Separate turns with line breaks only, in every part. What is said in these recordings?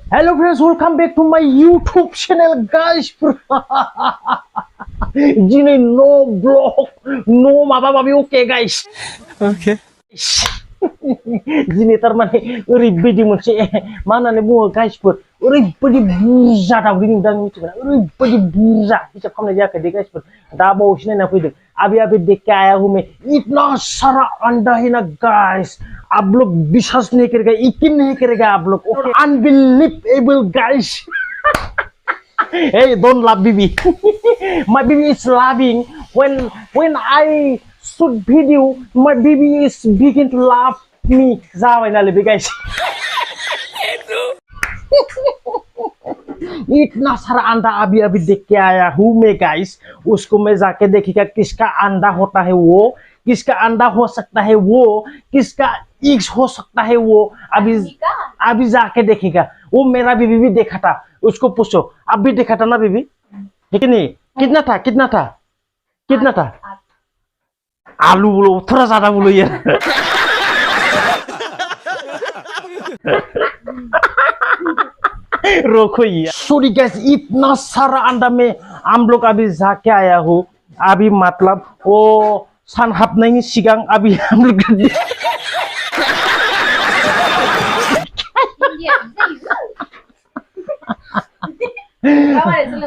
Hello friends, welcome back to my YouTube channel, guys. Jini no vlog, no maba-mabi, okay guys.
Okay.
Jini tarmane oरैबायदि मोनसे मा होननानै बुङो गाइसफोर ओरैबायदि बुरजा दावदैनि दां मिथिगोना ओरैबायदि बुरजा हिसाब खालामनाय जायाखै दे गाइसफोर दा बावैसो नायना फैदों अभी अभी देख के आया हूं मैं इतना सारा अंडा है ना गाइस आप लोग विश्वास नहीं करेगा यकीन नहीं करेगा आप लोग okay unbelievable guys Hey, don't laugh, baby. My baby is laughing when I shoot video. My baby is begin to laugh me. Zawai na lebih guys. इतना सारा अंडा अभी अभी देख के आया हूँ मैं गाइस उसको मैं जाके देखिएगा किसका अंडा होता है वो किसका अंडा हो सकता है वो किसका एग्स हो सकता है वो अभी अभी जाके देखिएगा वो मेरा बीबी भी देखा था उसको पूछो अब भी देखा था ना बीबी ठीक नहीं कितना था आलू बोलो थोड़ा ज्यादा बोलो यार रोको यार सॉरी गाइस इतना सारा अंडा में हम लोग अभी जाके आया हूँ अभी मतलब वो सान हाबनायनि सिगां अभी हम लोग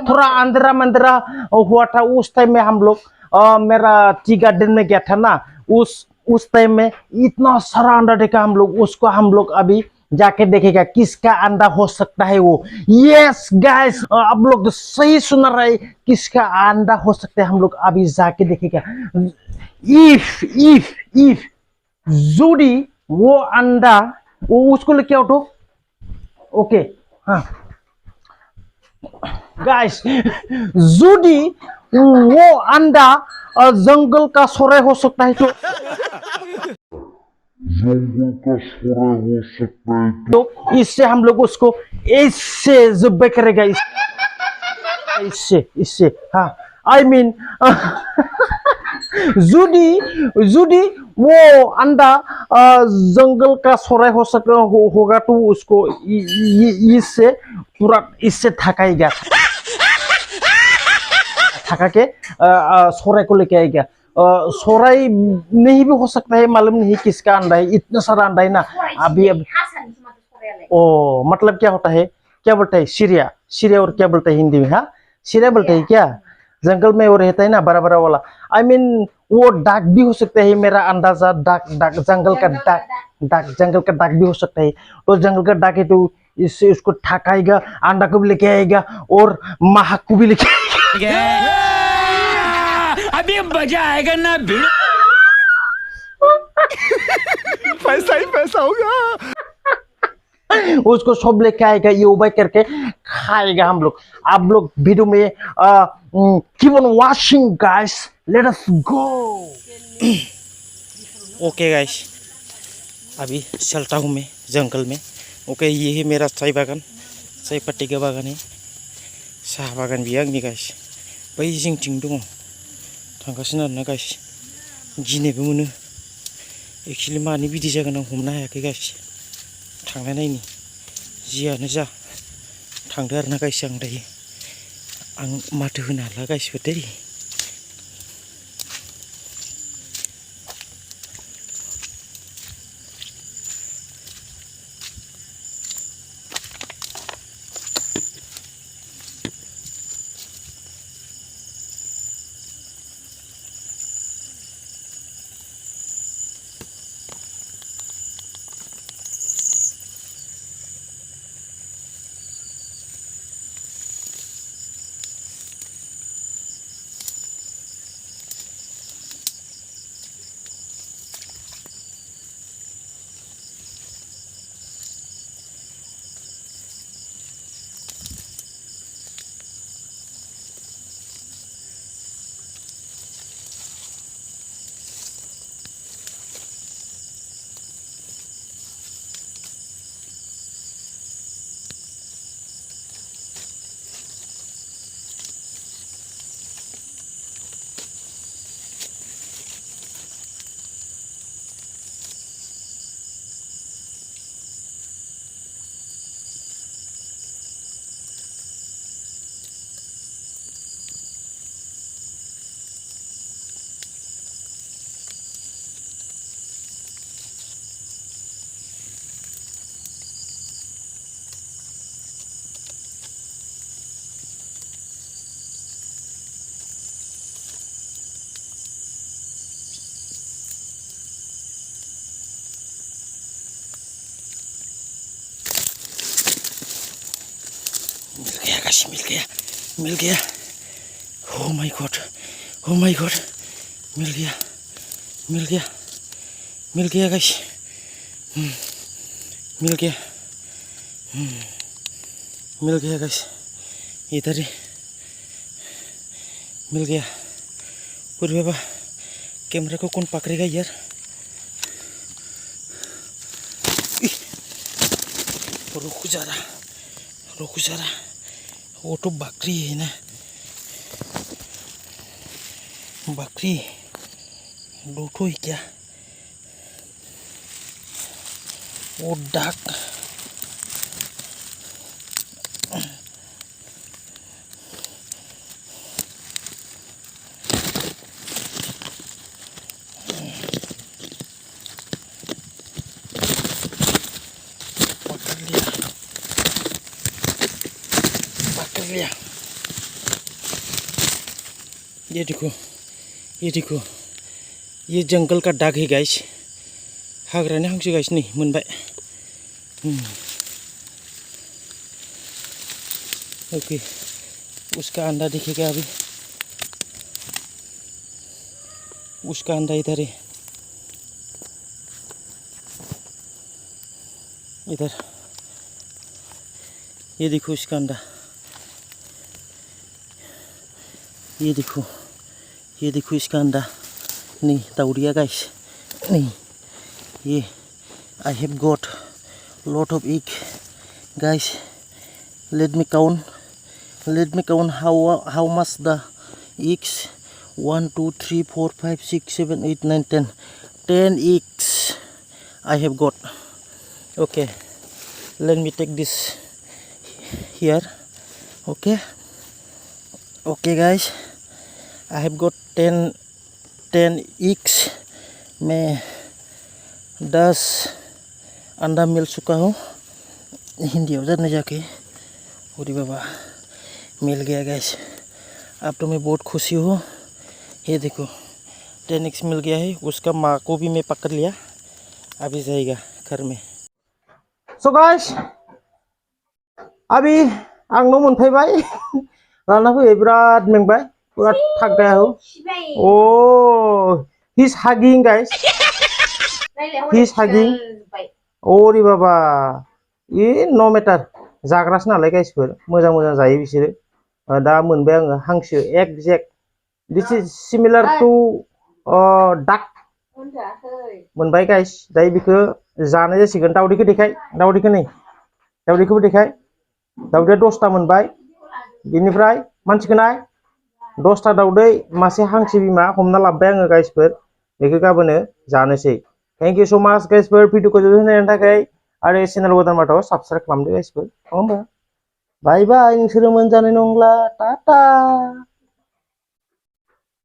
थोड़ा अंधेरा मंदरा हुआ था उस टाइम में हम लोग मेरा टी गार्डन में गया था ना उस टाइम में इतना सारा अंडा देखा हम लोग उसको हम लोग अभी जाके देखेगा किसका अंडा हो सकता है वो यस गाइस आप लोग सही सुन रहे किसका अंडा हो सकता है हम लोग अभी जाके देखेगा इफ जुडी वो अंडा वो उसको लेके आओ तो ओके हाँ गाइस जुडी वो अंडा जंगल का सोरे हो सकता है तो
जंगल का सोरा हो सकता है
तो इससे हम लोग उसको इससे ज़ब्ह करेगा इससे हाँ आई मीन जुडी वो अंडा जंगल का सोरा हो सकता होगा तो उसको इससे पूरा इससे थकाएगा थका के सोरे को लेके आएगा सोराई नहीं भी हो सकता है मालूम नहीं किसका अंडा है इतना सारा अंडा है ना अभी ओ मतलब क्या होता है क्या बोलता है सिरिया और क्या बोलता है हिंदी में हाँ सिरिया बोलता है क्या जंगल में वो रहता है ना बड़ा बड़ा वाला आई मीन वो डाक भी हो सकता है मेरा अंदाजा डाक जंगल का डाक भी हो सकता है तो जंगल का डाक है तो इससे उसको ठकाएगा अंडा को भी लेके आएगा और महक को भी लेके आएगा
अभी मजा आएगा ना पैसा ही पैसा होगा
उसको सब लेके आएगा ये उबाई करके खाएगा हम लोग आप लोग वीडियो में keep on watching guys let us go
okay guys अभी चलता हूँ मैं जंगल में ओके ये है मेरा चाय बागान चाय पत्ती का बागान है साहा बागान भी आंनि गाइस बै जिंथिं दङ थांगासिनो आरोना गाइस गिनायबो मोनो एक्चुअली मानि बिदि जागोन आं हमनो हायाखै गाइस थांना नायनि जियानो जा थांदो आरोना गाइस आं दायो आं माथो होनो हाला गाइसबो दै मिल गया गाइस, मिल गया, मिल गया। Oh my God, oh my God, मिल गया, मिल गया, मिल गया गाइस, मिल गया, मिल गया गाइस, इधर ही मिल गया। और बाबा कैमरा को कौन पकड़ेगा यार? रुक जा रहा, रुक जा रहा, वो तो बकरी है ना, बकरी लूटो ही क्या? वो डाक पकड़ लिया, पकड़ लिया। ये देखो, ये देखो, ये जंगल का डाक है गाइस। हाग्रानि हांसो गाइस नहीं मोनबाय। ओके, उसका अंडा दिखेगा अभी, उसका अंडा इधर है, इधर। ये देखो इसका अंडा, ये देखो, ये देखो इसका अंडा। नहीं दाउदिया गाइस, नहीं ये I have got lot of egg guys. Let me count how much the eggs. 1 2 3 4 5 6 7 8 9 10 eggs I have got. Okay, let me take this here. Okay, okay guys, I have got 10 eggs मैं 10 अंडा मिल चुका हूँ। हिंदी हो जाने जाके। अरे बाबा मिल गया gas. अब तो मैं बहुत खुशी हूँ। ये देखो 10 eggs मिल गया है। उसका माँ को भी मैं पकड़ लिया। अभी जाएगा घर में।
So guys, अभी आंनो मोनफैबाय लाना फैबाय बिराद मेंबाय बिराद थागदाय हो। Oh, he's hugging guys. He's hugging. ओरे बाबा ये नो मैटर जाग्रासो नालाय गाइसफोर मोजां मोजां जायो बिसोरो। दा मोनबाय आङो हांसो exact this is similar to डाक मोनबाय गाइस। दायो बेखौ जानाय जासिगोन। दाउदैखौ देखाय, दाउदैखौ नै दाउदैखौबो देखाय। दाउदैया 10टा मोनबाय। बिनिफ्राय मानसिखौ नाय 10टा दाउदै मासे हांसो बिमा हमना लाबोबाय आङो गाइसफोर। बेखौ गाबोनो जानोसै। थैंक यू सो मच गाइसफोर भिडिअखौ जोबोद नायनायनि थाखाय आरो चेनेल गोदानबाथ' साबस्क्राइब खालामदो गाइसफोर। नङा होमबा? Bye bye. नोंसोरो मोनजानाय नंला। टाटा।